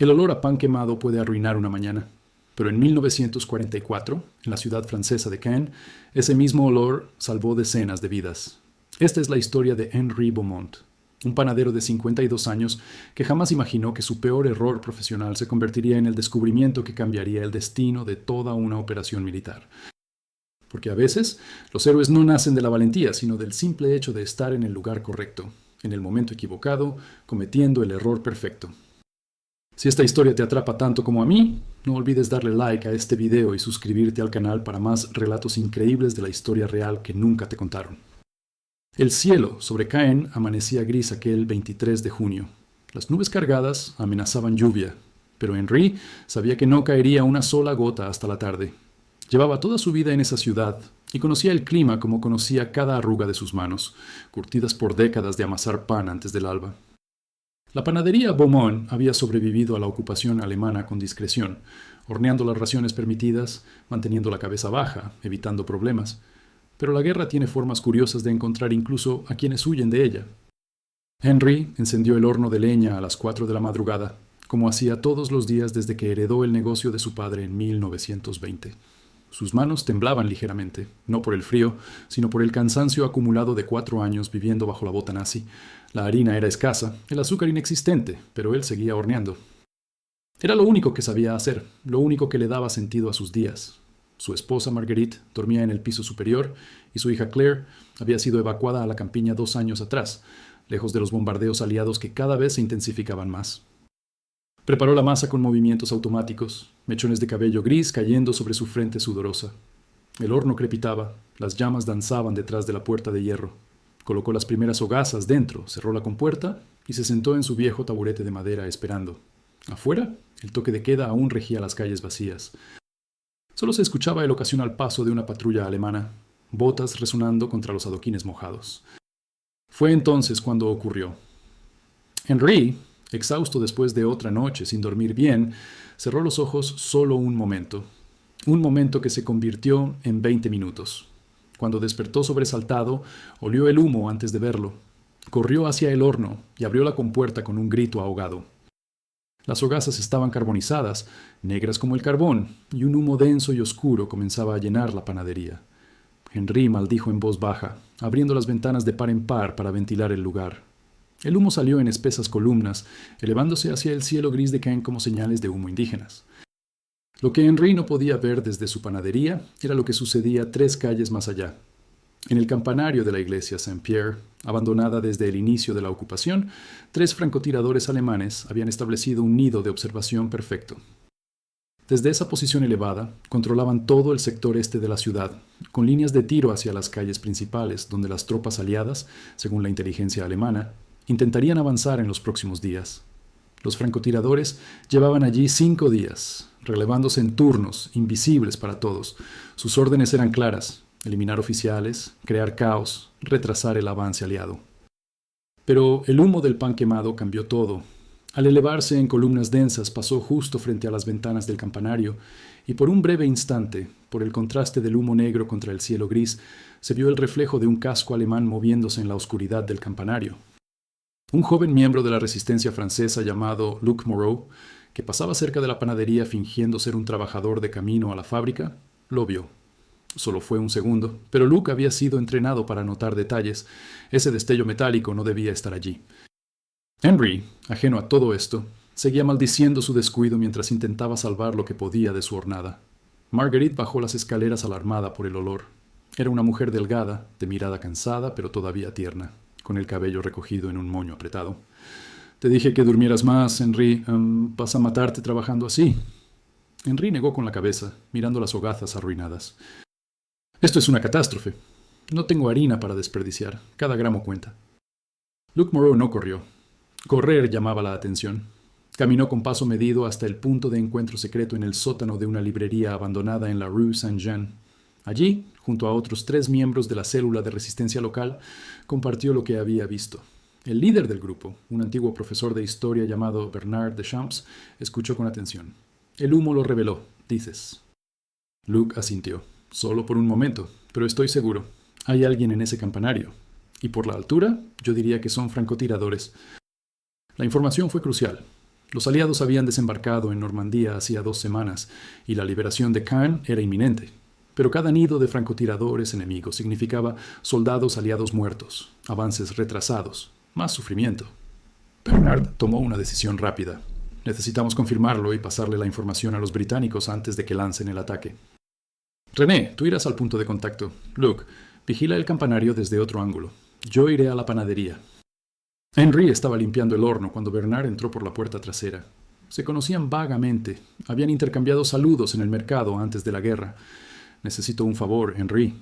El olor a pan quemado puede arruinar una mañana, pero en 1944, en la ciudad francesa de Caen, ese mismo olor salvó decenas de vidas. Esta es la historia de Henri Beaumont, un panadero de 52 años que jamás imaginó que su peor error profesional se convertiría en el descubrimiento que cambiaría el destino de toda una operación militar. Porque a veces los héroes no nacen de la valentía, sino del simple hecho de estar en el lugar correcto, en el momento equivocado, cometiendo el error perfecto. Si esta historia te atrapa tanto como a mí, no olvides darle like a este video y suscribirte al canal para más relatos increíbles de la historia real que nunca te contaron. El cielo sobre Caen amanecía gris aquel 23 de junio. Las nubes cargadas amenazaban lluvia, pero Henri sabía que no caería una sola gota hasta la tarde. Llevaba toda su vida en esa ciudad y conocía el clima como conocía cada arruga de sus manos, curtidas por décadas de amasar pan antes del alba. La panadería Beaumont había sobrevivido a la ocupación alemana con discreción, horneando las raciones permitidas, manteniendo la cabeza baja, evitando problemas. Pero la guerra tiene formas curiosas de encontrar incluso a quienes huyen de ella. Henri encendió el horno de leña a las 4 de la madrugada, como hacía todos los días desde que heredó el negocio de su padre en 1920. Sus manos temblaban ligeramente, no por el frío, sino por el cansancio acumulado de 4 años viviendo bajo la bota nazi. La harina era escasa, el azúcar inexistente, pero él seguía horneando. Era lo único que sabía hacer, lo único que le daba sentido a sus días. Su esposa Marguerite dormía en el piso superior y su hija Claire había sido evacuada a la campiña 2 años atrás, lejos de los bombardeos aliados que cada vez se intensificaban más. Preparó la masa con movimientos automáticos, mechones de cabello gris cayendo sobre su frente sudorosa. El horno crepitaba, las llamas danzaban detrás de la puerta de hierro. Colocó las primeras hogazas dentro, cerró la compuerta y se sentó en su viejo taburete de madera esperando. Afuera, el toque de queda aún regía las calles vacías. Solo se escuchaba el ocasional paso de una patrulla alemana, botas resonando contra los adoquines mojados. Fue entonces cuando ocurrió. Henri, exhausto después de otra noche sin dormir bien, cerró los ojos solo un momento que se convirtió en 20 minutos. Cuando despertó sobresaltado, olió el humo antes de verlo. Corrió hacia el horno y abrió la compuerta con un grito ahogado. Las hogazas estaban carbonizadas, negras como el carbón, y un humo denso y oscuro comenzaba a llenar la panadería. Henri maldijo en voz baja, abriendo las ventanas de par en par para ventilar el lugar. El humo salió en espesas columnas, elevándose hacia el cielo gris de Caen como señales de humo indígenas. Lo que Henri no podía ver desde su panadería era lo que sucedía 3 calles más allá. En el campanario de la iglesia Saint-Pierre, abandonada desde el inicio de la ocupación, 3 francotiradores alemanes habían establecido un nido de observación perfecto. Desde esa posición elevada, controlaban todo el sector este de la ciudad, con líneas de tiro hacia las calles principales, donde las tropas aliadas, según la inteligencia alemana, intentarían avanzar en los próximos días. Los francotiradores llevaban allí 5 días, relevándose en turnos, invisibles para todos. Sus órdenes eran claras: eliminar oficiales, crear caos, retrasar el avance aliado. Pero el humo del pan quemado cambió todo. Al elevarse en columnas densas pasó justo frente a las ventanas del campanario, y por un breve instante, por el contraste del humo negro contra el cielo gris, se vio el reflejo de un casco alemán moviéndose en la oscuridad del campanario. Un joven miembro de la resistencia francesa llamado Luc Moreau, que pasaba cerca de la panadería fingiendo ser un trabajador de camino a la fábrica, lo vio. Solo fue un segundo, pero Luc había sido entrenado para notar detalles. Ese destello metálico no debía estar allí. Henri, ajeno a todo esto, seguía maldiciendo su descuido mientras intentaba salvar lo que podía de su hornada. Marguerite bajó las escaleras alarmada por el olor. Era una mujer delgada, de mirada cansada, pero todavía tierna, con el cabello recogido en un moño apretado. «Te dije que durmieras más, Henri. Vas a matarte trabajando así». Henri negó con la cabeza, mirando las hogazas arruinadas. «Esto es una catástrofe. No tengo harina para desperdiciar. Cada gramo cuenta». Luc Moreau no corrió. Correr llamaba la atención. Caminó con paso medido hasta el punto de encuentro secreto en el sótano de una librería abandonada en la Rue Saint-Jean. Allí, junto a otros 3 miembros de la célula de resistencia local, compartió lo que había visto. El líder del grupo, un antiguo profesor de historia llamado Bernard Deschamps, escuchó con atención. «El humo lo reveló, dices». Luc asintió. «Solo por un momento, pero estoy seguro. Hay alguien en ese campanario. Y por la altura, yo diría que son francotiradores». La información fue crucial. Los aliados habían desembarcado en Normandía hacía 2 semanas y la liberación de Caen era inminente. Pero cada nido de francotiradores enemigos significaba soldados aliados muertos, avances retrasados, más sufrimiento. Bernard tomó una decisión rápida. Necesitamos confirmarlo y pasarle la información a los británicos antes de que lancen el ataque. René, tú irás al punto de contacto. Luke, vigila el campanario desde otro ángulo. Yo iré a la panadería. Henry estaba limpiando el horno cuando Bernard entró por la puerta trasera. Se conocían vagamente. Habían intercambiado saludos en el mercado antes de la guerra. Necesito un favor, Henry.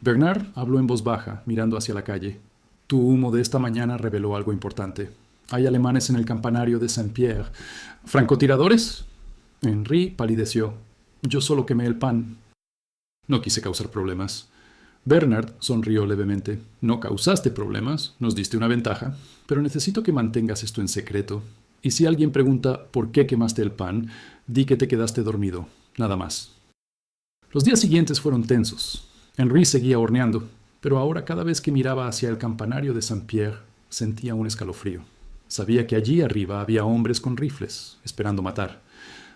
Bernard habló en voz baja, mirando hacia la calle. Tu humo de esta mañana reveló algo importante. Hay alemanes en el campanario de Saint-Pierre. ¿Francotiradores? Henry palideció. Yo solo quemé el pan. No quise causar problemas. Bernard sonrió levemente. No causaste problemas, nos diste una ventaja, pero necesito que mantengas esto en secreto. Y si alguien pregunta por qué quemaste el pan, di que te quedaste dormido, nada más. Los días siguientes fueron tensos. Henry seguía horneando, pero ahora cada vez que miraba hacia el campanario de Saint-Pierre, sentía un escalofrío. Sabía que allí arriba había hombres con rifles, esperando matar.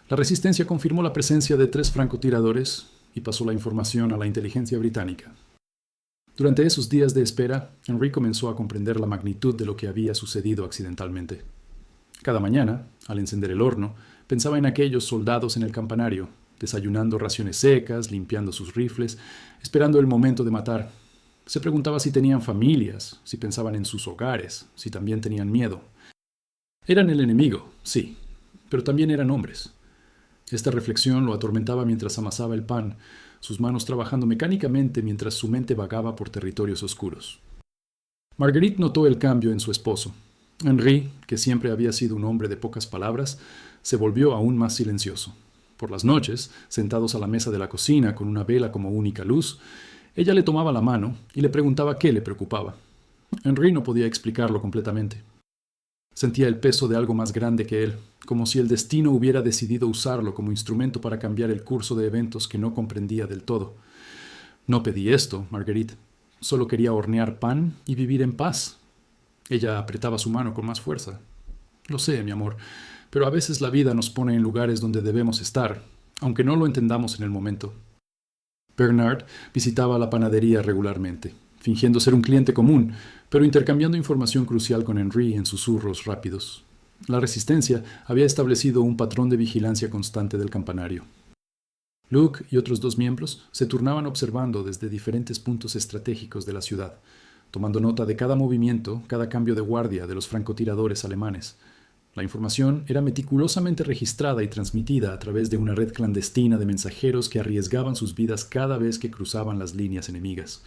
La resistencia confirmó la presencia de 3 francotiradores y pasó la información a la inteligencia británica. Durante esos días de espera, Henry comenzó a comprender la magnitud de lo que había sucedido accidentalmente. Cada mañana, al encender el horno, pensaba en aquellos soldados en el campanario, desayunando raciones secas, limpiando sus rifles, esperando el momento de matar. Se preguntaba si tenían familias, si pensaban en sus hogares, si también tenían miedo. Eran el enemigo, sí, pero también eran hombres. Esta reflexión lo atormentaba mientras amasaba el pan, sus manos trabajando mecánicamente mientras su mente vagaba por territorios oscuros. Marguerite notó el cambio en su esposo. Henry, que siempre había sido un hombre de pocas palabras, se volvió aún más silencioso. Por las noches, sentados a la mesa de la cocina con una vela como única luz, ella le tomaba la mano y le preguntaba qué le preocupaba. Henry no podía explicarlo completamente. Sentía el peso de algo más grande que él, como si el destino hubiera decidido usarlo como instrumento para cambiar el curso de eventos que no comprendía del todo. No pedí esto, Marguerite. Solo quería hornear pan y vivir en paz. Ella apretaba su mano con más fuerza. Lo sé, mi amor, pero a veces la vida nos pone en lugares donde debemos estar, aunque no lo entendamos en el momento. Bernard visitaba la panadería regularmente, fingiendo ser un cliente común, pero intercambiando información crucial con Henry en susurros rápidos. La resistencia había establecido un patrón de vigilancia constante del campanario. Luke y otros 2 miembros se turnaban observando desde diferentes puntos estratégicos de la ciudad, tomando nota de cada movimiento, cada cambio de guardia de los francotiradores alemanes. La información era meticulosamente registrada y transmitida a través de una red clandestina de mensajeros que arriesgaban sus vidas cada vez que cruzaban las líneas enemigas.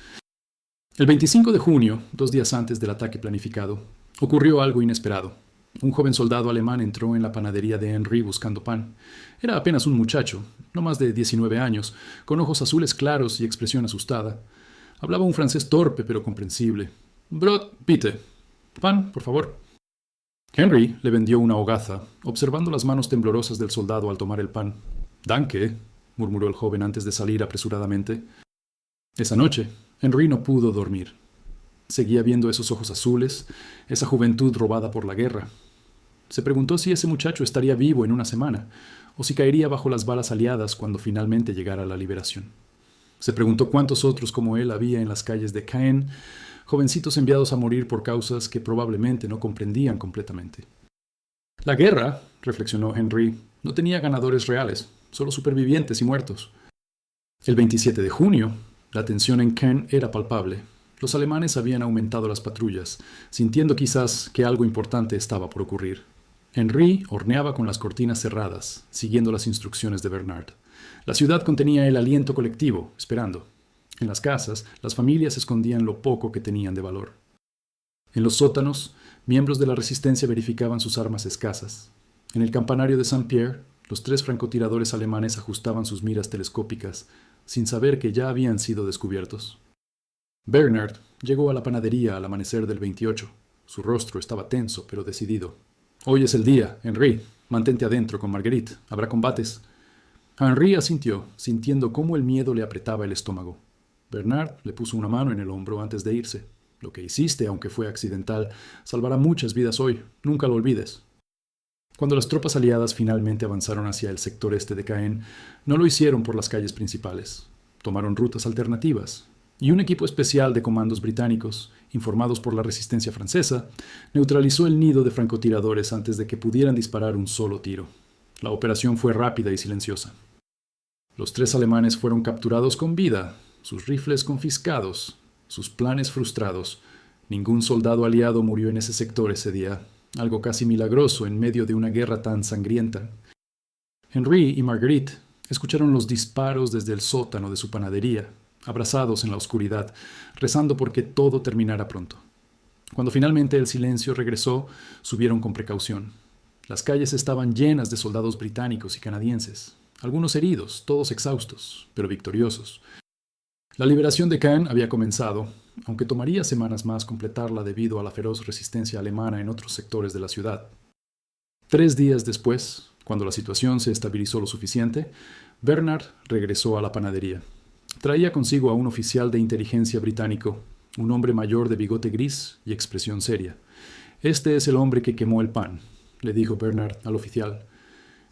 El 25 de junio, 2 días antes del ataque planificado, ocurrió algo inesperado. Un joven soldado alemán entró en la panadería de Henry buscando pan. Era apenas un muchacho, no más de 19 años, con ojos azules claros y expresión asustada. Hablaba un francés torpe pero comprensible. «Brot, bitte. Pan, por favor». Henry le vendió una hogaza, observando las manos temblorosas del soldado al tomar el pan. «Danke», murmuró el joven antes de salir apresuradamente. Esa noche, Henry no pudo dormir. Seguía viendo esos ojos azules, esa juventud robada por la guerra. Se preguntó si ese muchacho estaría vivo en una semana, o si caería bajo las balas aliadas cuando finalmente llegara la liberación. Se preguntó cuántos otros como él había en las calles de Caen, jovencitos enviados a morir por causas que probablemente no comprendían completamente. La guerra, reflexionó Henry, no tenía ganadores reales, solo supervivientes y muertos. El 27 de junio, la tensión en Caen era palpable. Los alemanes habían aumentado las patrullas, sintiendo quizás que algo importante estaba por ocurrir. Henry horneaba con las cortinas cerradas, siguiendo las instrucciones de Bernard. La ciudad contenía el aliento colectivo, esperando. En las casas, las familias escondían lo poco que tenían de valor. En los sótanos, miembros de la resistencia verificaban sus armas escasas. En el campanario de Saint-Pierre, los 3 francotiradores alemanes ajustaban sus miras telescópicas, sin saber que ya habían sido descubiertos. Bernard llegó a la panadería al amanecer del 28. Su rostro estaba tenso, pero decidido. «Hoy es el día, Henry. Mantente adentro con Marguerite. Habrá combates». Henry asintió, sintiendo cómo el miedo le apretaba el estómago. Bernard le puso una mano en el hombro antes de irse. «Lo que hiciste, aunque fue accidental, salvará muchas vidas hoy. Nunca lo olvides». Cuando las tropas aliadas finalmente avanzaron hacia el sector este de Caen, no lo hicieron por las calles principales. Tomaron rutas alternativas, y un equipo especial de comandos británicos, informados por la resistencia francesa, neutralizó el nido de francotiradores antes de que pudieran disparar un solo tiro. La operación fue rápida y silenciosa. Los 3 alemanes fueron capturados con vida, sus rifles confiscados, sus planes frustrados. Ningún soldado aliado murió en ese sector ese día, algo casi milagroso en medio de una guerra tan sangrienta. Henry y Marguerite escucharon los disparos desde el sótano de su panadería, abrazados en la oscuridad, rezando porque todo terminara pronto. Cuando finalmente el silencio regresó, subieron con precaución. Las calles estaban llenas de soldados británicos y canadienses, algunos heridos, todos exhaustos, pero victoriosos. La liberación de Caen había comenzado, aunque tomaría semanas más completarla debido a la feroz resistencia alemana en otros sectores de la ciudad. 3 días después, cuando la situación se estabilizó lo suficiente, Bernard regresó a la panadería. Traía consigo a un oficial de inteligencia británico, un hombre mayor de bigote gris y expresión seria. «Este es el hombre que quemó el pan», le dijo Bernard al oficial.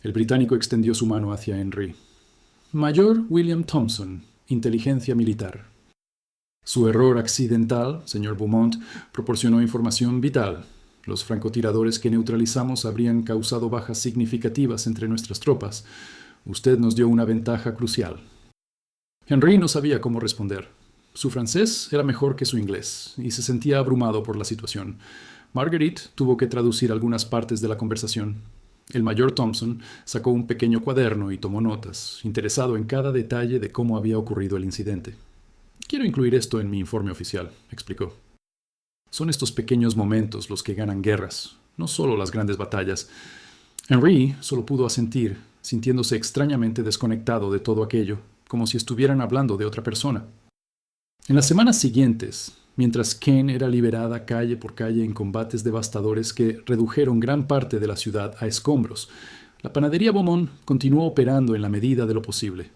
El británico extendió su mano hacia Henry. «Mayor William Thompson, inteligencia militar». Su error accidental, señor Beaumont, proporcionó información vital. Los francotiradores que neutralizamos habrían causado bajas significativas entre nuestras tropas. Usted nos dio una ventaja crucial. Henry no sabía cómo responder. Su francés era mejor que su inglés, y se sentía abrumado por la situación. Marguerite tuvo que traducir algunas partes de la conversación. El mayor Thompson sacó un pequeño cuaderno y tomó notas, interesado en cada detalle de cómo había ocurrido el incidente. «Quiero incluir esto en mi informe oficial», explicó. «Son estos pequeños momentos los que ganan guerras, no solo las grandes batallas». Henry solo pudo asentir, sintiéndose extrañamente desconectado de todo aquello, como si estuvieran hablando de otra persona. En las semanas siguientes, mientras Caen era liberada calle por calle en combates devastadores que redujeron gran parte de la ciudad a escombros, la panadería Beaumont continuó operando en la medida de lo posible.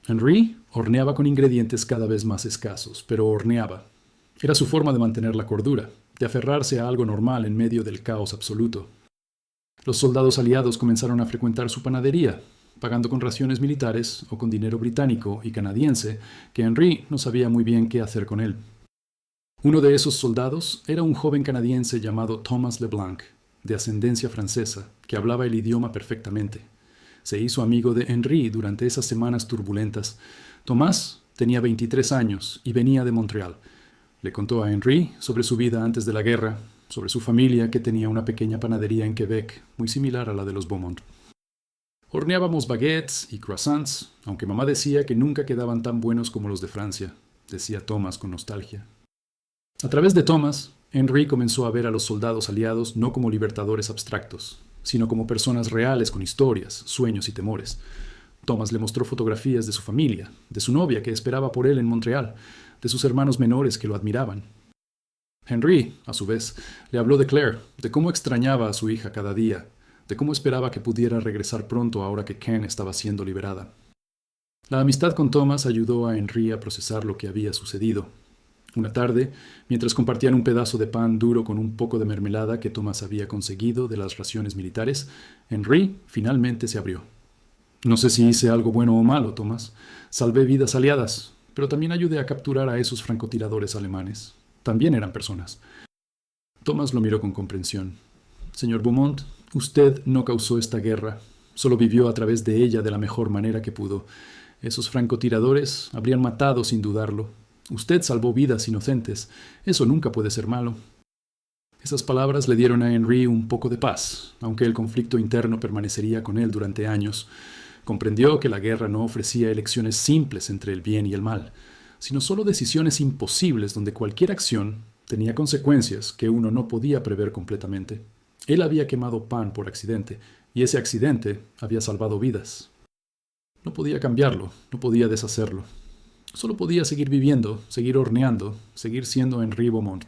Henry horneaba con ingredientes cada vez más escasos, pero horneaba. Era su forma de mantener la cordura, de aferrarse a algo normal en medio del caos absoluto. Los soldados aliados comenzaron a frecuentar su panadería, pagando con raciones militares o con dinero británico y canadiense que Henry no sabía muy bien qué hacer con él. Uno de esos soldados era un joven canadiense llamado Thomas Leblanc, de ascendencia francesa, que hablaba el idioma perfectamente. Se hizo amigo de Henry durante esas semanas turbulentas. Thomas tenía 23 años y venía de Montreal. Le contó a Henry sobre su vida antes de la guerra, sobre su familia que tenía una pequeña panadería en Quebec, muy similar a la de los Beaumont. «Horneábamos baguettes y croissants, aunque mamá decía que nunca quedaban tan buenos como los de Francia», decía Thomas con nostalgia. A través de Thomas, Henry comenzó a ver a los soldados aliados no como libertadores abstractos, sino como personas reales con historias, sueños y temores. Thomas le mostró fotografías de su familia, de su novia que esperaba por él en Montreal, de sus hermanos menores que lo admiraban. Henry, a su vez, le habló de Claire, de cómo extrañaba a su hija cada día, de cómo esperaba que pudiera regresar pronto ahora que Caen estaba siendo liberada. La amistad con Thomas ayudó a Henry a procesar lo que había sucedido. Una tarde, mientras compartían un pedazo de pan duro con un poco de mermelada que Thomas había conseguido de las raciones militares, Henry finalmente se abrió. «No sé si hice algo bueno o malo, Thomas. Salvé vidas aliadas, pero también ayudé a capturar a esos francotiradores alemanes. También eran personas». Thomas lo miró con comprensión. «Señor Beaumont, usted no causó esta guerra, solo vivió a través de ella de la mejor manera que pudo. Esos francotiradores habrían matado sin dudarlo. Usted salvó vidas inocentes. Eso nunca puede ser malo». Esas palabras le dieron a Henry un poco de paz, aunque el conflicto interno permanecería con él durante años. Comprendió que la guerra no ofrecía elecciones simples entre el bien y el mal, sino solo decisiones imposibles donde cualquier acción tenía consecuencias que uno no podía prever completamente. Él había quemado pan por accidente, y ese accidente había salvado vidas. No podía cambiarlo, no podía deshacerlo. Solo podía seguir viviendo, seguir horneando, seguir siendo Henry Beaumont.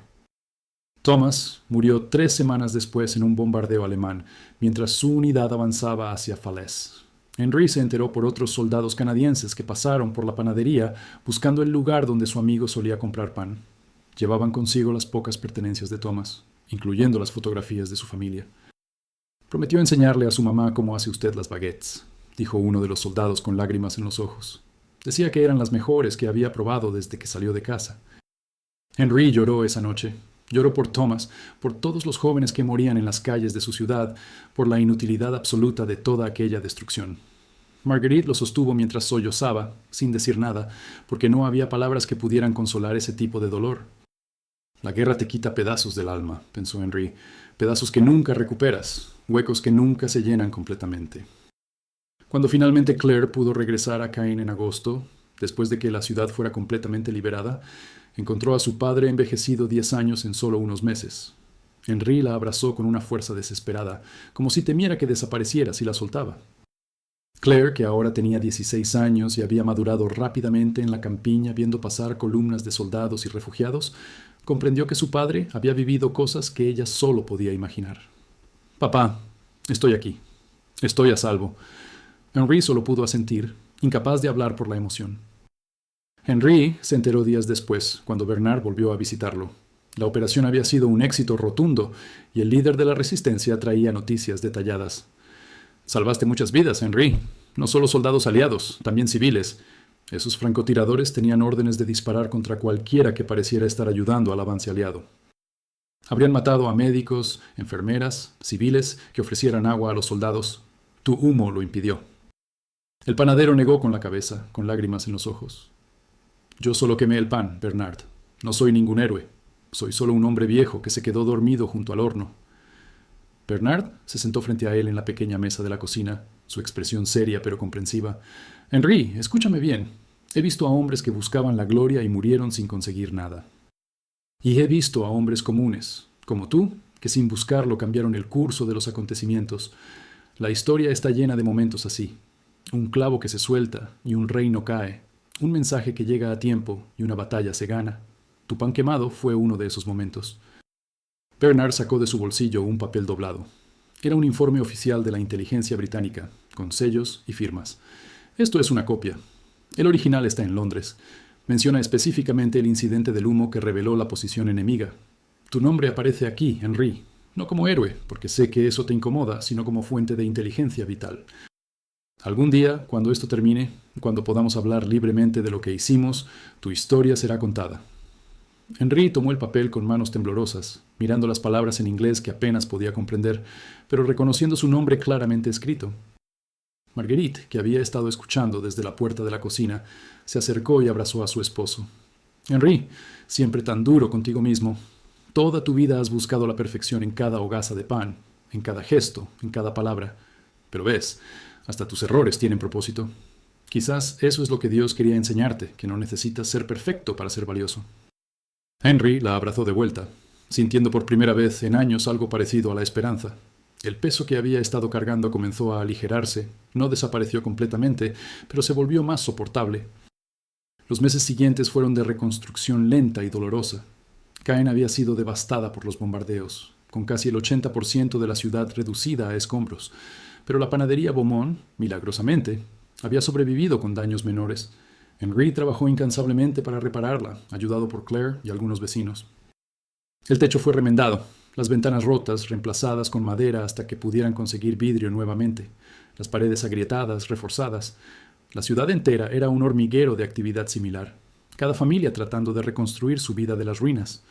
Thomas murió 3 semanas después en un bombardeo alemán, mientras su unidad avanzaba hacia Falaise. Henry se enteró por otros soldados canadienses que pasaron por la panadería buscando el lugar donde su amigo solía comprar pan. Llevaban consigo las pocas pertenencias de Thomas, incluyendo las fotografías de su familia. Prometió enseñarle a su mamá cómo hace usted las baguettes, dijo uno de los soldados con lágrimas en los ojos. Decía que eran las mejores que había probado desde que salió de casa. Henry lloró esa noche. Lloró por Thomas, por todos los jóvenes que morían en las calles de su ciudad, por la inutilidad absoluta de toda aquella destrucción. Marguerite lo sostuvo mientras sollozaba, sin decir nada, porque no había palabras que pudieran consolar ese tipo de dolor. La guerra te quita pedazos del alma, pensó Henry, pedazos que nunca recuperas, huecos que nunca se llenan completamente. Cuando finalmente Claire pudo regresar a Caen en agosto, después de que la ciudad fuera completamente liberada, encontró a su padre envejecido 10 años en solo unos meses. Henry la abrazó con una fuerza desesperada, como si temiera que desapareciera si la soltaba. Claire, que ahora tenía 16 años y había madurado rápidamente en la campiña viendo pasar columnas de soldados y refugiados, comprendió que su padre había vivido cosas que ella solo podía imaginar. «Papá, estoy aquí. Estoy a salvo». Henry solo pudo asentir, incapaz de hablar por la emoción. Henry se enteró días después, cuando Bernard volvió a visitarlo. La operación había sido un éxito rotundo y el líder de la resistencia traía noticias detalladas. «Salvaste muchas vidas, Henry. No solo soldados aliados, también civiles. Esos francotiradores tenían órdenes de disparar contra cualquiera que pareciera estar ayudando al avance aliado. Habrían matado a médicos, enfermeras, civiles que ofrecieran agua a los soldados. Tu humo lo impidió». El panadero negó con la cabeza, con lágrimas en los ojos. «Yo solo quemé el pan, Bernard. No soy ningún héroe. Soy solo un hombre viejo que se quedó dormido junto al horno». Bernard se sentó frente a él en la pequeña mesa de la cocina, su expresión seria pero comprensiva. «Henry, escúchame bien. He visto a hombres que buscaban la gloria y murieron sin conseguir nada. Y he visto a hombres comunes, como tú, que sin buscarlo cambiaron el curso de los acontecimientos. La historia está llena de momentos así. Un clavo que se suelta y un reino cae. Un mensaje que llega a tiempo y una batalla se gana. Tu pan quemado fue uno de esos momentos». Bernard sacó de su bolsillo un papel doblado. Era un informe oficial de la inteligencia británica, con sellos y firmas. «Esto es una copia. El original está en Londres. Menciona específicamente el incidente del humo que reveló la posición enemiga. Tu nombre aparece aquí, Henry, no como héroe, porque sé que eso te incomoda, sino como fuente de inteligencia vital. Algún día, cuando esto termine, cuando podamos hablar libremente de lo que hicimos, tu historia será contada». Henry tomó el papel con manos temblorosas, mirando las palabras en inglés que apenas podía comprender, pero reconociendo su nombre claramente escrito. Marguerite, que había estado escuchando desde la puerta de la cocina, se acercó y abrazó a su esposo. «Henry, siempre tan duro contigo mismo. Toda tu vida has buscado la perfección en cada hogaza de pan, en cada gesto, en cada palabra. Pero ves, hasta tus errores tienen propósito. Quizás eso es lo que Dios quería enseñarte, que no necesitas ser perfecto para ser valioso». Henry la abrazó de vuelta, sintiendo por primera vez en años algo parecido a la esperanza. El peso que había estado cargando comenzó a aligerarse, no desapareció completamente, pero se volvió más soportable. Los meses siguientes fueron de reconstrucción lenta y dolorosa. Caen había sido devastada por los bombardeos, con casi el 80% de la ciudad reducida a escombros, pero la panadería Beaumont, milagrosamente, había sobrevivido con daños menores. Henry trabajó incansablemente para repararla, ayudado por Claire y algunos vecinos. El techo fue remendado, las ventanas rotas, reemplazadas con madera hasta que pudieran conseguir vidrio nuevamente, las paredes agrietadas, reforzadas. La ciudad entera era un hormiguero de actividad similar, cada familia tratando de reconstruir su vida de las ruinas.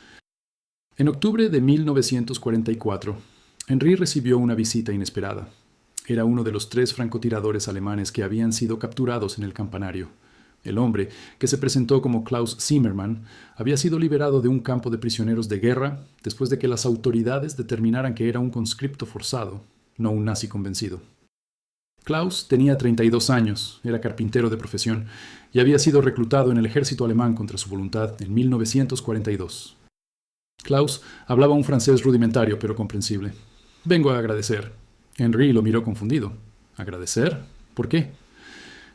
En octubre de 1944, Henry recibió una visita inesperada. Era uno de los 3 francotiradores alemanes que habían sido capturados en el campanario. El hombre, que se presentó como Klaus Zimmermann, había sido liberado de un campo de prisioneros de guerra después de que las autoridades determinaran que era un conscripto forzado, no un nazi convencido. Klaus tenía 32 años, era carpintero de profesión y había sido reclutado en el ejército alemán contra su voluntad en 1942. Klaus hablaba un francés rudimentario pero comprensible. «Vengo a agradecer». Henry lo miró confundido. «¿Agradecer? ¿Por qué?»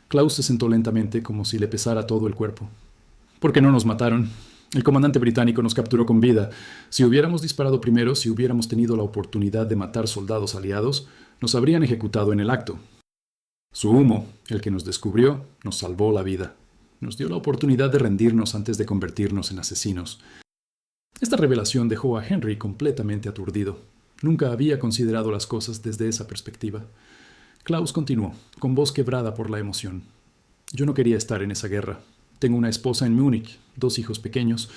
Klaus se sentó lentamente como si le pesara todo el cuerpo. «¿Por qué no nos mataron? El comandante británico nos capturó con vida. Si hubiéramos disparado primero, si hubiéramos tenido la oportunidad de matar soldados aliados, nos habrían ejecutado en el acto. Su humo, el que nos descubrió, nos salvó la vida. Nos dio la oportunidad de rendirnos antes de convertirnos en asesinos». Esta revelación dejó a Henry completamente aturdido. Nunca había considerado las cosas desde esa perspectiva. Klaus continuó, con voz quebrada por la emoción. Yo no quería estar en esa guerra. Tengo una esposa en Múnich, 2 hijos pequeños.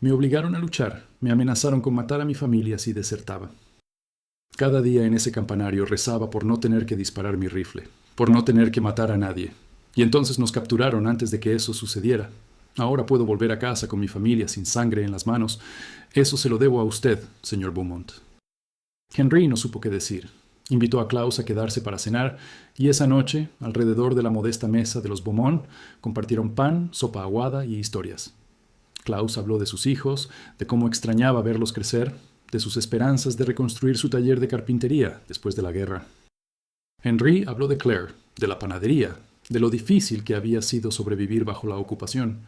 Me obligaron a luchar, me amenazaron con matar a mi familia si desertaba. Cada día en ese campanario rezaba por no tener que disparar mi rifle, por no tener que matar a nadie. Y entonces nos capturaron antes de que eso sucediera. Ahora puedo volver a casa con mi familia sin sangre en las manos. Eso se lo debo a usted, señor Beaumont. Henry no supo qué decir. Invitó a Klaus a quedarse para cenar, y esa noche, alrededor de la modesta mesa de los Beaumont, compartieron pan, sopa aguada y historias. Klaus habló de sus hijos, de cómo extrañaba verlos crecer, de sus esperanzas de reconstruir su taller de carpintería después de la guerra. Henry habló de Claire, de la panadería, de lo difícil que había sido sobrevivir bajo la ocupación.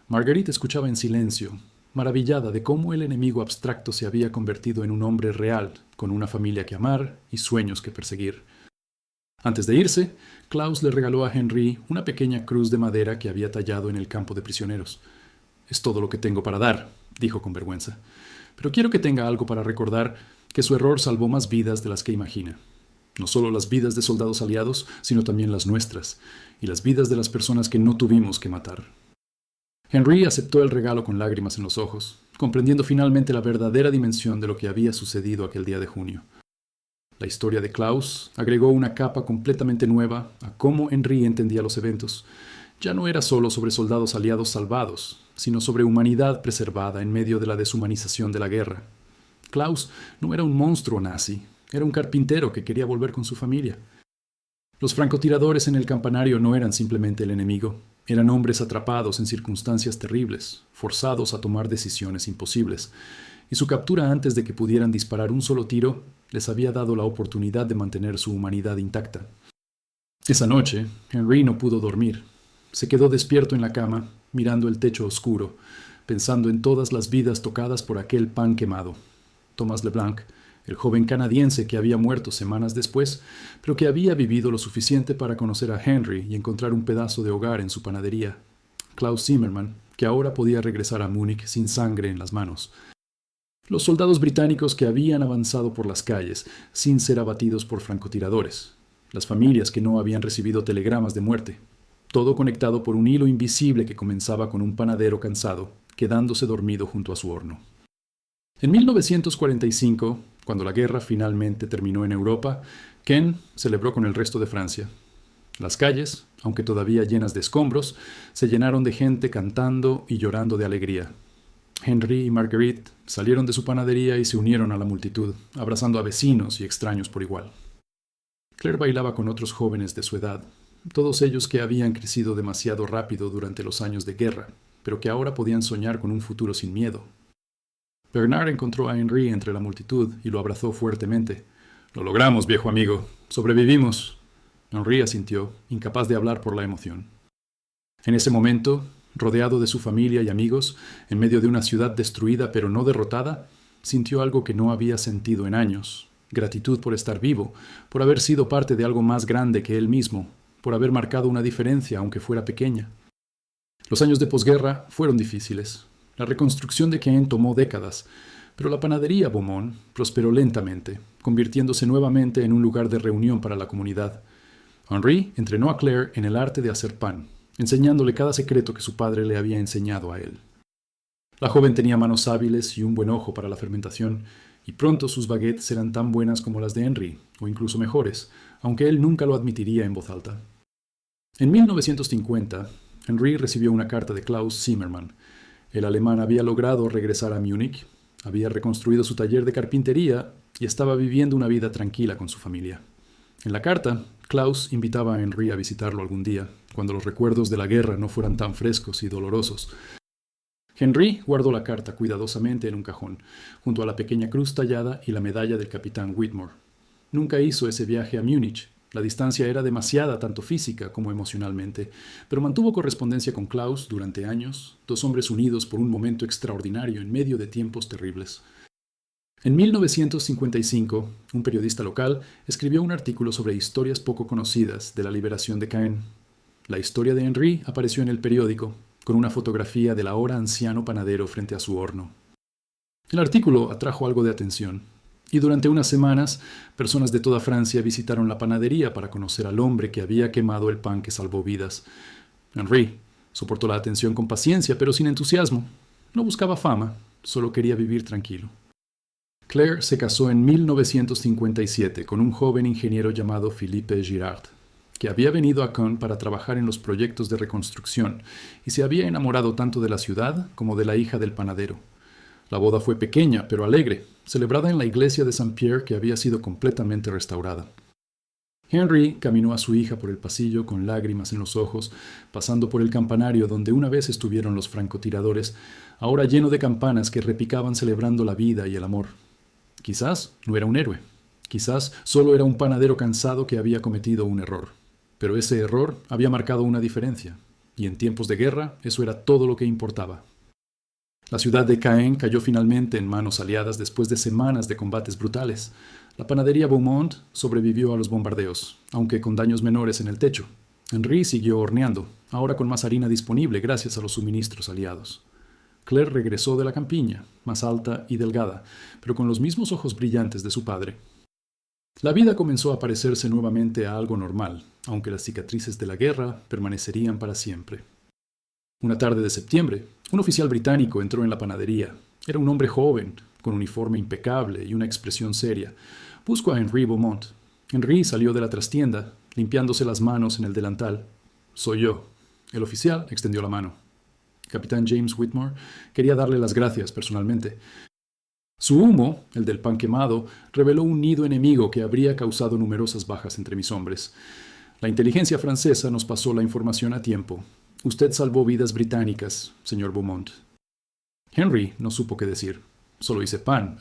Marguerite escuchaba en silencio, maravillada de cómo el enemigo abstracto se había convertido en un hombre real, con una familia que amar y sueños que perseguir. Antes de irse, Klaus le regaló a Henry una pequeña cruz de madera que había tallado en el campo de prisioneros. «Es todo lo que tengo para dar», dijo con vergüenza. «Pero quiero que tenga algo para recordar que su error salvó más vidas de las que imagina. No solo las vidas de soldados aliados, sino también las nuestras, y las vidas de las personas que no tuvimos que matar». Henry aceptó el regalo con lágrimas en los ojos, comprendiendo finalmente la verdadera dimensión de lo que había sucedido aquel día de junio. La historia de Klaus agregó una capa completamente nueva a cómo Henry entendía los eventos. Ya no era solo sobre soldados aliados salvados, sino sobre humanidad preservada en medio de la deshumanización de la guerra. Klaus no era un monstruo nazi, era un carpintero que quería volver con su familia. Los francotiradores en el campanario no eran simplemente el enemigo, eran hombres atrapados en circunstancias terribles, forzados a tomar decisiones imposibles, y su captura antes de que pudieran disparar un solo tiro les había dado la oportunidad de mantener su humanidad intacta. Esa noche, Henry no pudo dormir. Se quedó despierto en la cama, mirando el techo oscuro, pensando en todas las vidas tocadas por aquel pan quemado. Thomas LeBlanc, el joven canadiense que había muerto semanas después, pero que había vivido lo suficiente para conocer a Henry y encontrar un pedazo de hogar en su panadería. Klaus Zimmermann, que ahora podía regresar a Múnich sin sangre en las manos. Los soldados británicos que habían avanzado por las calles sin ser abatidos por francotiradores. Las familias que no habían recibido telegramas de muerte. Todo conectado por un hilo invisible que comenzaba con un panadero cansado, quedándose dormido junto a su horno. En 1945, cuando la guerra finalmente terminó en Europa, Caen celebró con el resto de Francia. Las calles, aunque todavía llenas de escombros, se llenaron de gente cantando y llorando de alegría. Henry y Marguerite salieron de su panadería y se unieron a la multitud, abrazando a vecinos y extraños por igual. Claire bailaba con otros jóvenes de su edad, todos ellos que habían crecido demasiado rápido durante los años de guerra, pero que ahora podían soñar con un futuro sin miedo. Bernard encontró a Henry entre la multitud y lo abrazó fuertemente. «Lo logramos, viejo amigo. Sobrevivimos». Henry asintió, incapaz de hablar por la emoción. En ese momento, rodeado de su familia y amigos, en medio de una ciudad destruida pero no derrotada, sintió algo que no había sentido en años. Gratitud por estar vivo, por haber sido parte de algo más grande que él mismo, por haber marcado una diferencia aunque fuera pequeña. Los años de posguerra fueron difíciles. La reconstrucción de Caen tomó décadas, pero la panadería Beaumont prosperó lentamente, convirtiéndose nuevamente en un lugar de reunión para la comunidad. Henry entrenó a Claire en el arte de hacer pan, enseñándole cada secreto que su padre le había enseñado a él. La joven tenía manos hábiles y un buen ojo para la fermentación, y pronto sus baguettes eran tan buenas como las de Henry, o incluso mejores, aunque él nunca lo admitiría en voz alta. En 1950, Henry recibió una carta de Klaus Zimmermann. El alemán había logrado regresar a Múnich, había reconstruido su taller de carpintería y estaba viviendo una vida tranquila con su familia. En la carta, Klaus invitaba a Henry a visitarlo algún día, cuando los recuerdos de la guerra no fueran tan frescos y dolorosos. Henry guardó la carta cuidadosamente en un cajón, junto a la pequeña cruz tallada y la medalla del capitán Whitmore. Nunca hizo ese viaje a Múnich. La distancia era demasiada tanto física como emocionalmente, pero mantuvo correspondencia con Klaus durante años, 2 hombres unidos por un momento extraordinario en medio de tiempos terribles. En 1955, un periodista local escribió un artículo sobre historias poco conocidas de la liberación de Caen. La historia de Henry apareció en el periódico, con una fotografía del ahora anciano panadero frente a su horno. El artículo atrajo algo de atención. Y durante unas semanas, personas de toda Francia visitaron la panadería para conocer al hombre que había quemado el pan que salvó vidas. Henri soportó la atención con paciencia, pero sin entusiasmo. No buscaba fama, solo quería vivir tranquilo. Claire se casó en 1957 con un joven ingeniero llamado Philippe Girard, que había venido a Caen para trabajar en los proyectos de reconstrucción y se había enamorado tanto de la ciudad como de la hija del panadero. La boda fue pequeña, pero alegre, celebrada en la iglesia de Saint-Pierre que había sido completamente restaurada. Henry caminó a su hija por el pasillo con lágrimas en los ojos, pasando por el campanario donde una vez estuvieron los francotiradores, ahora lleno de campanas que repicaban celebrando la vida y el amor. Quizás no era un héroe, quizás solo era un panadero cansado que había cometido un error. Pero ese error había marcado una diferencia, y en tiempos de guerra eso era todo lo que importaba. La ciudad de Caen cayó finalmente en manos aliadas después de semanas de combates brutales. La panadería Beaumont sobrevivió a los bombardeos, aunque con daños menores en el techo. Henri siguió horneando, ahora con más harina disponible gracias a los suministros aliados. Claire regresó de la campiña, más alta y delgada, pero con los mismos ojos brillantes de su padre. La vida comenzó a parecerse nuevamente a algo normal, aunque las cicatrices de la guerra permanecerían para siempre. Una tarde de septiembre, un oficial británico entró en la panadería. Era un hombre joven, con uniforme impecable y una expresión seria. Buscó a Henri Beaumont. Henri salió de la trastienda, limpiándose las manos en el delantal. «Soy yo». El oficial extendió la mano. Capitán James Whitmore quería darle las gracias personalmente. Su humo, el del pan quemado, reveló un nido enemigo que habría causado numerosas bajas entre mis hombres. La inteligencia francesa nos pasó la información a tiempo. Usted salvó vidas británicas, señor Beaumont. Henry no supo qué decir. Solo hice pan.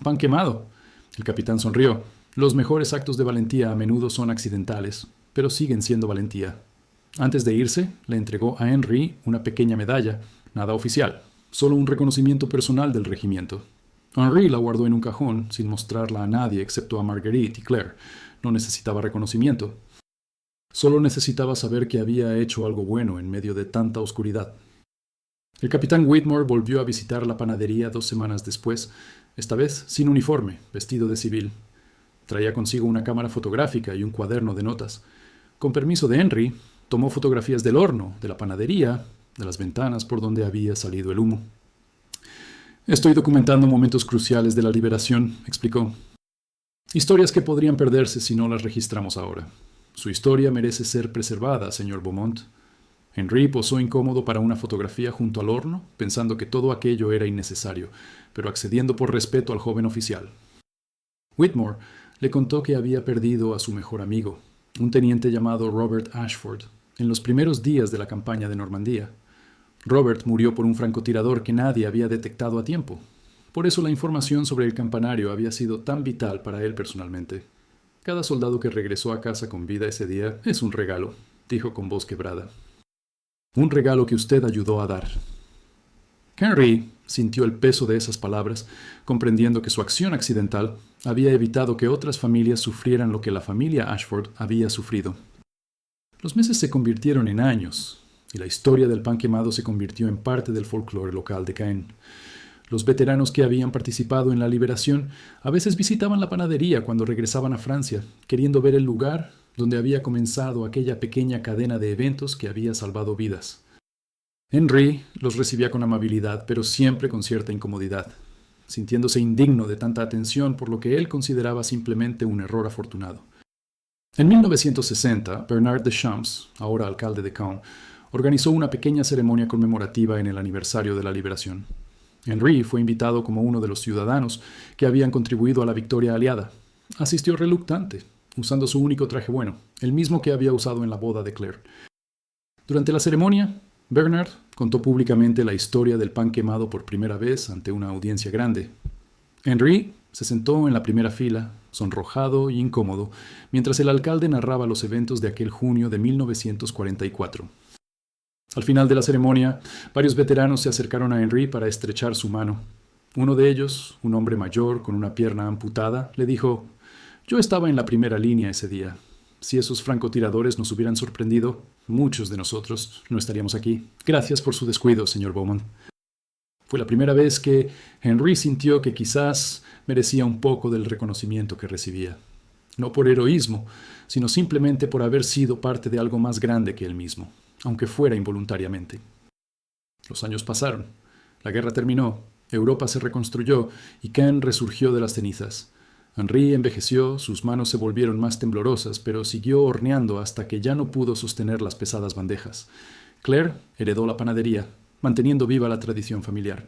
Pan quemado. El capitán sonrió. Los mejores actos de valentía a menudo son accidentales, pero siguen siendo valentía. Antes de irse, le entregó a Henry una pequeña medalla, nada oficial, solo un reconocimiento personal del regimiento. Henri la guardó en un cajón, sin mostrarla a nadie excepto a Marguerite y Claire. No necesitaba reconocimiento. Solo necesitaba saber que había hecho algo bueno en medio de tanta oscuridad. El capitán Whitmore volvió a visitar la panadería 2 semanas después, esta vez sin uniforme, vestido de civil. Traía consigo una cámara fotográfica y un cuaderno de notas. Con permiso de Henry, tomó fotografías del horno, de la panadería, de las ventanas por donde había salido el humo. «Estoy documentando momentos cruciales de la liberación», explicó. «Historias que podrían perderse si no las registramos ahora. Su historia merece ser preservada, señor Beaumont». Henri posó incómodo para una fotografía junto al horno, pensando que todo aquello era innecesario, pero accediendo por respeto al joven oficial. Whitmore le contó que había perdido a su mejor amigo, un teniente llamado Robert Ashford, en los primeros días de la campaña de Normandía. Robert murió por un francotirador que nadie había detectado a tiempo. Por eso la información sobre el campanario había sido tan vital para él personalmente. «Cada soldado que regresó a casa con vida ese día es un regalo», dijo con voz quebrada. «Un regalo que usted ayudó a dar». Henry sintió el peso de esas palabras, comprendiendo que su acción accidental había evitado que otras familias sufrieran lo que la familia Ashford había sufrido. Los meses se convirtieron en años, y la historia del pan quemado se convirtió en parte del folclore local de Caen. Los veteranos que habían participado en la liberación a veces visitaban la panadería cuando regresaban a Francia, queriendo ver el lugar donde había comenzado aquella pequeña cadena de eventos que había salvado vidas. Henry los recibía con amabilidad, pero siempre con cierta incomodidad, sintiéndose indigno de tanta atención por lo que él consideraba simplemente un error afortunado. En 1960, Bernard Deschamps, ahora alcalde de Caen, organizó una pequeña ceremonia conmemorativa en el aniversario de la liberación. Henry fue invitado como uno de los ciudadanos que habían contribuido a la victoria aliada. Asistió reluctante, usando su único traje bueno, el mismo que había usado en la boda de Claire. Durante la ceremonia, Bernard contó públicamente la historia del pan quemado por primera vez ante una audiencia grande. Henry se sentó en la primera fila, sonrojado y incómodo, mientras el alcalde narraba los eventos de aquel junio de 1944. Al final de la ceremonia, varios veteranos se acercaron a Henry para estrechar su mano. Uno de ellos, un hombre mayor con una pierna amputada, le dijo: «Yo estaba en la primera línea ese día. Si esos francotiradores nos hubieran sorprendido, muchos de nosotros no estaríamos aquí. Gracias por su descuido, señor Beaumont». Fue la primera vez que Henry sintió que quizás merecía un poco del reconocimiento que recibía. No por heroísmo, sino simplemente por haber sido parte de algo más grande que él mismo, aunque fuera involuntariamente. Los años pasaron. La guerra terminó, Europa se reconstruyó y Caen resurgió de las cenizas. Henri envejeció, sus manos se volvieron más temblorosas, pero siguió horneando hasta que ya no pudo sostener las pesadas bandejas. Claire heredó la panadería, manteniendo viva la tradición familiar.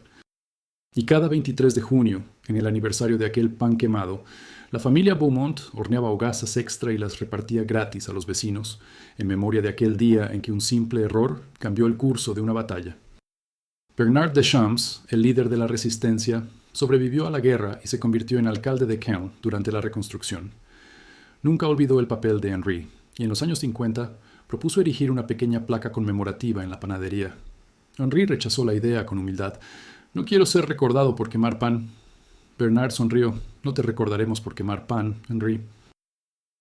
Y cada 23 de junio, en el aniversario de aquel pan quemado, la familia Beaumont horneaba hogazas extra y las repartía gratis a los vecinos, en memoria de aquel día en que un simple error cambió el curso de una batalla. Bernard Deschamps, el líder de la resistencia, sobrevivió a la guerra y se convirtió en alcalde de Caen durante la reconstrucción. Nunca olvidó el papel de Henri, y en los años 50 propuso erigir una pequeña placa conmemorativa en la panadería. Henri rechazó la idea con humildad. «No quiero ser recordado por quemar pan». Bernard sonrió. «No te recordaremos por quemar pan, Henri.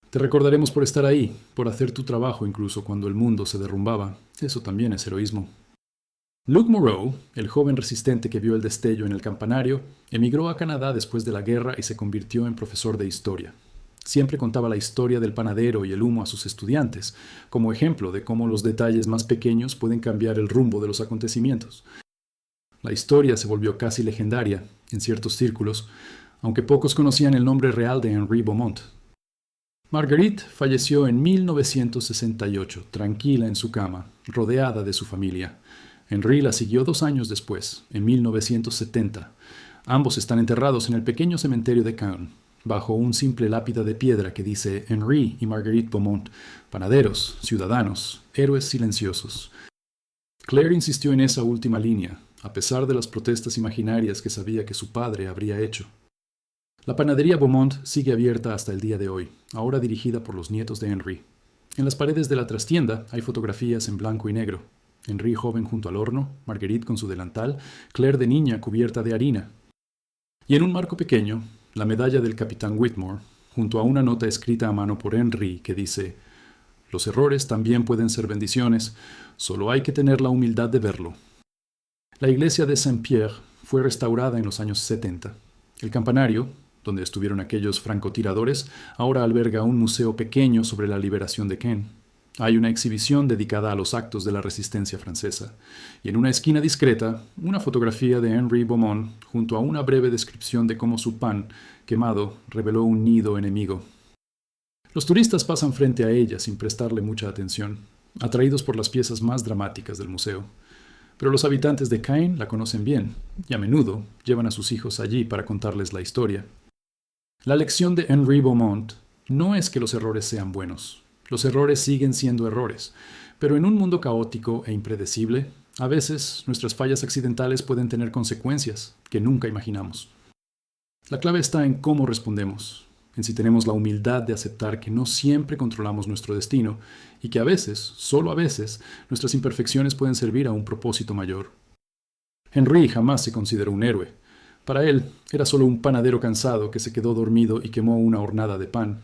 Te recordaremos por estar ahí, por hacer tu trabajo incluso cuando el mundo se derrumbaba. Eso también es heroísmo». Luke Moreau, el joven resistente que vio el destello en el campanario, emigró a Canadá después de la guerra y se convirtió en profesor de historia. Siempre contaba la historia del panadero y el humo a sus estudiantes, como ejemplo de cómo los detalles más pequeños pueden cambiar el rumbo de los acontecimientos. La historia se volvió casi legendaria en ciertos círculos, aunque pocos conocían el nombre real de Henri Beaumont. Marguerite falleció en 1968, tranquila en su cama, rodeada de su familia. Henri la siguió 2 años después, en 1970. Ambos están enterrados en el pequeño cementerio de Caen, bajo un simple lápida de piedra que dice Henri y Marguerite Beaumont, panaderos, ciudadanos, héroes silenciosos. Claire insistió en esa última línea, a pesar de las protestas imaginarias que sabía que su padre habría hecho. La panadería Beaumont sigue abierta hasta el día de hoy, ahora dirigida por los nietos de Henri. En las paredes de la trastienda hay fotografías en blanco y negro. Henri joven junto al horno, Marguerite con su delantal, Claire de niña cubierta de harina. Y en un marco pequeño, la medalla del capitán Whitmore, junto a una nota escrita a mano por Henri que dice: «Los errores también pueden ser bendiciones, solo hay que tener la humildad de verlo». La iglesia de Saint-Pierre fue restaurada en los años 70. El campanario, donde estuvieron aquellos francotiradores, ahora alberga un museo pequeño sobre la liberación de Caen. Hay una exhibición dedicada a los actos de la resistencia francesa, y en una esquina discreta, una fotografía de Henri Beaumont junto a una breve descripción de cómo su pan, quemado, reveló un nido enemigo. Los turistas pasan frente a ella sin prestarle mucha atención, atraídos por las piezas más dramáticas del museo. Pero los habitantes de Caen la conocen bien, y a menudo llevan a sus hijos allí para contarles la historia. La lección de Henri Beaumont no es que los errores sean buenos. Los errores siguen siendo errores, pero en un mundo caótico e impredecible, a veces nuestras fallas accidentales pueden tener consecuencias que nunca imaginamos. La clave está en cómo respondemos, en si tenemos la humildad de aceptar que no siempre controlamos nuestro destino y que a veces, solo a veces, nuestras imperfecciones pueden servir a un propósito mayor. Henri jamás se consideró un héroe. Para él, era solo un panadero cansado que se quedó dormido y quemó una hornada de pan.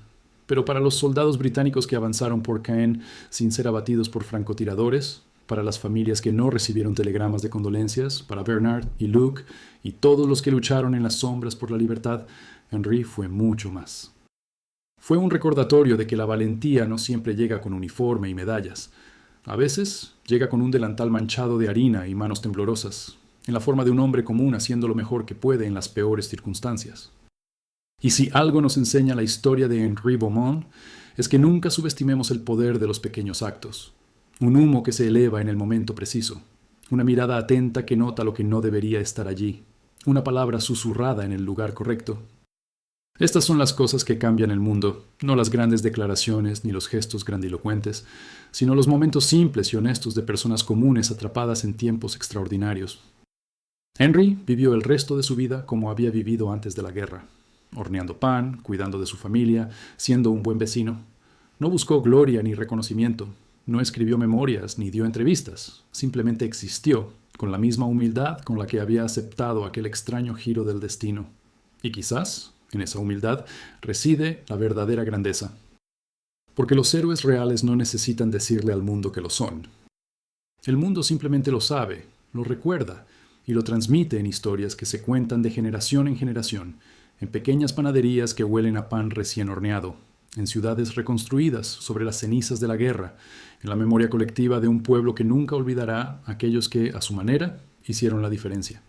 Pero para los soldados británicos que avanzaron por Caen sin ser abatidos por francotiradores, para las familias que no recibieron telegramas de condolencias, para Bernard y Luke y todos los que lucharon en las sombras por la libertad, Henri fue mucho más. Fue un recordatorio de que la valentía no siempre llega con uniforme y medallas. A veces llega con un delantal manchado de harina y manos temblorosas, en la forma de un hombre común haciendo lo mejor que puede en las peores circunstancias. Y si algo nos enseña la historia de Henri Beaumont, es que nunca subestimemos el poder de los pequeños actos. Un humo que se eleva en el momento preciso. Una mirada atenta que nota lo que no debería estar allí. Una palabra susurrada en el lugar correcto. Estas son las cosas que cambian el mundo, no las grandes declaraciones ni los gestos grandilocuentes, sino los momentos simples y honestos de personas comunes atrapadas en tiempos extraordinarios. Henri vivió el resto de su vida como había vivido antes de la guerra. Horneando pan, cuidando de su familia, siendo un buen vecino. No buscó gloria ni reconocimiento, no escribió memorias ni dio entrevistas, simplemente existió, con la misma humildad con la que había aceptado aquel extraño giro del destino. Y quizás, en esa humildad, reside la verdadera grandeza. Porque los héroes reales no necesitan decirle al mundo que lo son. El mundo simplemente lo sabe, lo recuerda, y lo transmite en historias que se cuentan de generación en generación, en pequeñas panaderías que huelen a pan recién horneado, en ciudades reconstruidas sobre las cenizas de la guerra, en la memoria colectiva de un pueblo que nunca olvidará a aquellos que, a su manera, hicieron la diferencia.